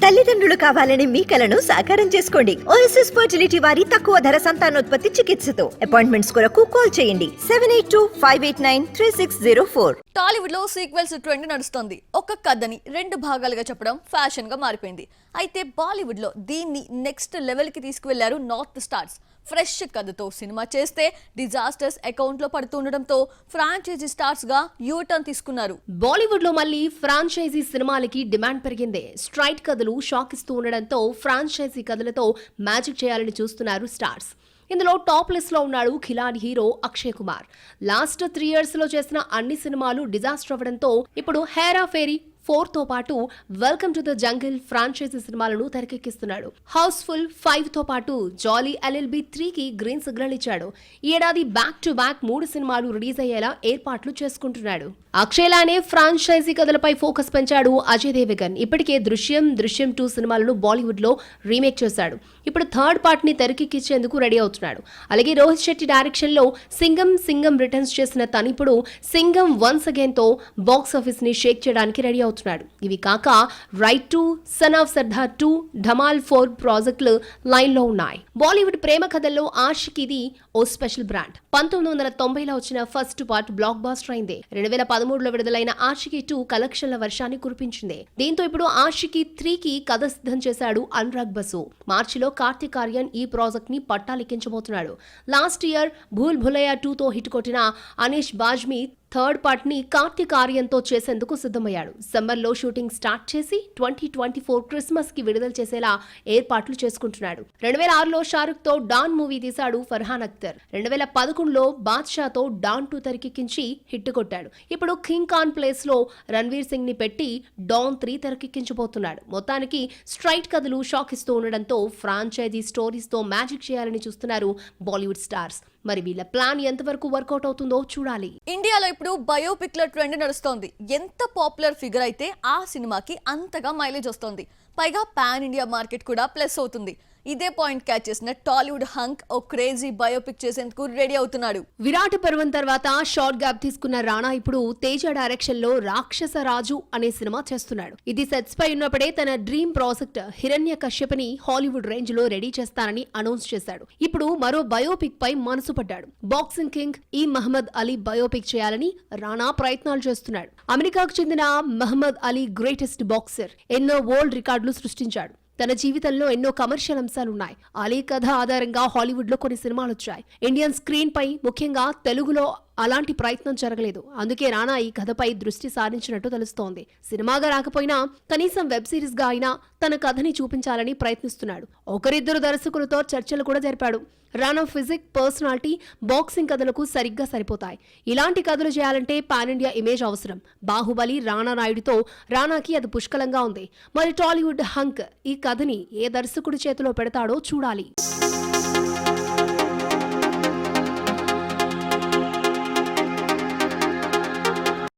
తల్లిదండ్రులు కావాలని మీ కలను సాకారం చేసుకోండి. ఓఎస్ఎస్ ఫర్టిలిటీ వారి తక్కువ ధర సంతానోత్పత్తి చికిత్సతో అపాయింట్మెంట్స్ కొరకు కాల్ చేయండి 7825893604. టాలీవుడ్ లో సీక్వెల్స్ ట్రెండ్ నడుస్తోంది. ఒక కథని 2 భాగాలుగా చెప్పడం ఫ్యాషన్ గా మారిపోయింది. అయితే బాలీవుడ్ లో దీన్ని నెక్స్ట్ లెవెల్ కి తీసుకువెళ్లారు నార్త్ స్టార్స్. ఫ్రెష్ కథతో సినిమా చేస్తే డిజాస్టర్స్ అకౌంట్ లో పడుతుండటంతో ఫ్రాంచైజీ స్టార్స్ గా యూటర్న్ తీసుకున్నారు. బాలీవుడ్ లో మళ్ళీ ఫ్రాంచైజీ సినిమాలకి డిమాండ్ పెరిగింది. స్ట్రైట్ కథలు షాక్ ఇస్తూ ఉండడంతో ఫ్రాంచైజీ కథలతో మ్యాజిక్ చేయాలని చూస్తున్నారు స్టార్స్. ఇందులో టాప్ లిస్ట్ లో ఉన్నాడు Khiladi hero Akshay Kumar. Last 3 years లో చేసిన అన్ని సినిమాలు డిజాస్టర్ అవ్వడంతో ఇప్పుడు హేరా ఫేరీ 4 తో పాటు welcome to the jungle franchise సినిమాలను తెరకెక్కిస్తున్నాడు. హౌస్ఫుల్ 5 తో పాటు జాలీ LLB 3 కి గ్రీన్ సిగ్నల్ ఇచ్చాడు. ఈ ఏడాది బ్యాక్ టు బ్యాక్ 3 సినిమాలు రిలీజ్ అయ్యేలా ఏర్పాట్లు చేసుకుంటున్నాడు. అక్షయ్ లానే ఫ్రాంచైజీ కథలపై ఫోకస్ పెంచాడు అజయ్ దేవగన్. ఇప్పటికే దృశ్యం 2 సినిమాలను బాలీవుడ్ లో రీమేక్ చేశాడు. ఇప్పుడు థర్డ్ పార్ట్ ని తెరకెక్కించేందుకు రెడీ అవుతున్నాడు. అలాగే రోహిత్ శెట్టి డైరెక్షన్ లో సింగం రిటర్న్స్ చేసిన తనిప్పుడు సింగం వన్స్ అగైన్ తో బాక్స్ ఆఫీస్ ని షేక్ చేయడానికి రెడీ అవుతున్నాడు. ఇవి కాక right 2, son of Sardar 2, Dhamaal 4 ప్రాజెక్టులు లైన్ లో ఉన్నాయి. బాలీవుడ్ ప్రేమ కథల్లో ఆషికీది ఓ స్పెషల్ బ్రాండ్. 1990లో వచ్చిన ఫస్ట్ పార్ట్ బ్లాక్ బాస్టర్ అయింది. 2013లో విడుదలైన ఆషికీ 2 కలెక్షన్ల వర్షాన్ని కురిపించింది. దీంతో ఇప్పుడు ఆషికీ 3 కి కథ సిద్ధం చేశాడు అనురాగ్ బసు. మార్చిలో కార్తిక్ ఆర్యన్ ఈ ప్రాజెక్ట్ ని పట్టాలెక్కించబోతున్నాడు. లాస్ట్ ఇయర్ భూల్ భులయ్యా 2 తో హిట్ కొట్టిన అనీష్ బాజ్మీ థర్డ్ పార్ట్ ని కార్తిక్ ఆర్యన్ తో చేసేందుకు సిద్ధమయ్యాడు. సమ్మర్ లో షూటింగ్ స్టార్ట్ చేసి 2024 క్రిస్మస్ కి విడుదల చేసేలా ఏర్పాట్లు చేసుకుంటున్నాడు. 2006లో షారుఖ్ తో డాన్ మూవీ తీశాడు ఫర్హాన్ అఖ్తర్. 2011లో బాద్షా తో డాన్ 2 తెరకెక్కించి హిట్ కొట్టాడు. ఇప్పుడు కింగ్ ఖాన్ ప్లేస్ లో రణ్వీర్ సింగ్ ని పెట్టి డాన్ 3 తెరకెక్కించబోతున్నాడు. మొత్తానికి స్ట్రైట్ కథలు షాక్ ఇస్తూ ఉండడంతో ఫ్రాంచైజీ స్టోరీస్ తో మ్యాజిక్ చేయాలని చూస్తున్నారు బాలీవుడ్ స్టార్స్. మరి వీళ్ళ ప్లాన్ ఎంతవరకు వర్కౌట్ అవుతుందో చూడాలి. ఇండియాలో ఇప్పుడు బయోపిక్ ల ట్రెండ్ నడుస్తోంది. ఎంత పాపులర్ ఫిగర్ అయితే ఆ సినిమాకి అంతగా మైలేజ్ వస్తోంది. పైగా పాన్ ఇండియా మార్కెట్ కూడా ప్లస్ అవుతుంది. ఇదే పాయింట్ క్యాచ్ చేసిన టాలీవుడ్ హంక్ ఓ క్రేజీ బయోపిక్ చేసేందుకు రెడీ అవుతున్నాడు. విరాట్ పర్వం తర్వాత షార్ట్ గ్యాప్ తీసుకున్న రాణా ఇప్పుడు తేజ డైరెక్షన్ లో రాక్షస రాజు అనే సినిమా చేస్తున్నాడు. ఇది సెట్స్ పై ఉన్నప్పుడే తన డ్రీమ్ ప్రాజెక్ట్ హిరణ్య కశ్యప్ని హాలీవుడ్ రేంజ్ లో రెడీ చేస్తానని అనౌన్స్ చేశాడు. ఇప్పుడు మరో బయోపిక్ పై మనసు పడ్డాడు. Boxing king Muhammad Ali biopic చేయాలని రాణా ప్రయత్నాలు చేస్తున్నాడు. అమెరికాకు చెందిన మహమ్మద్ అలీ గ్రేటెస్ట్ బాక్సర్. ఎన్నో వరల్డ్ రికార్డులు సృష్టించాడు. తన జీవితంలో ఎన్నో కమర్షియల్ అంశాలున్నాయి. అలీ కథ ఆధారంగా హాలీవుడ్ లో కొన్ని సినిమాలు వచ్చాయి. ఇండియన్ స్క్రీన్ పై ముఖ్యంగా తెలుగులో అలాంటి ప్రయత్నం జరగలేదు. అందుకే రాణా ఈ కథపై దృష్టి సారించినట్టు తెలుస్తోంది. సినిమాగా రాకపోయినా కనీసం వెబ్ సిరీస్ గా అయినా తన కథని చూపించాలని ప్రయత్నిస్తున్నాడు. ఒకరిద్దరు దర్శకులతో చర్చలు కూడా జరిపాడు. రాణా ఫిజిక్, పర్సనాలిటీ బాక్సింగ్ కథలకు సరిగ్గా సరిపోతాయి. ఇలాంటి కథలు చేయాలంటే పాన్ ఇండియా ఇమేజ్ అవసరం. బాహుబలి, రాణా నాయుడుతో రాణాకి అది పుష్కలంగా ఉంది. మరి టాలీవుడ్ హంక్ ఈ కథని ఏ దర్శకుడి చేతిలో పెడతాడో చూడాలి.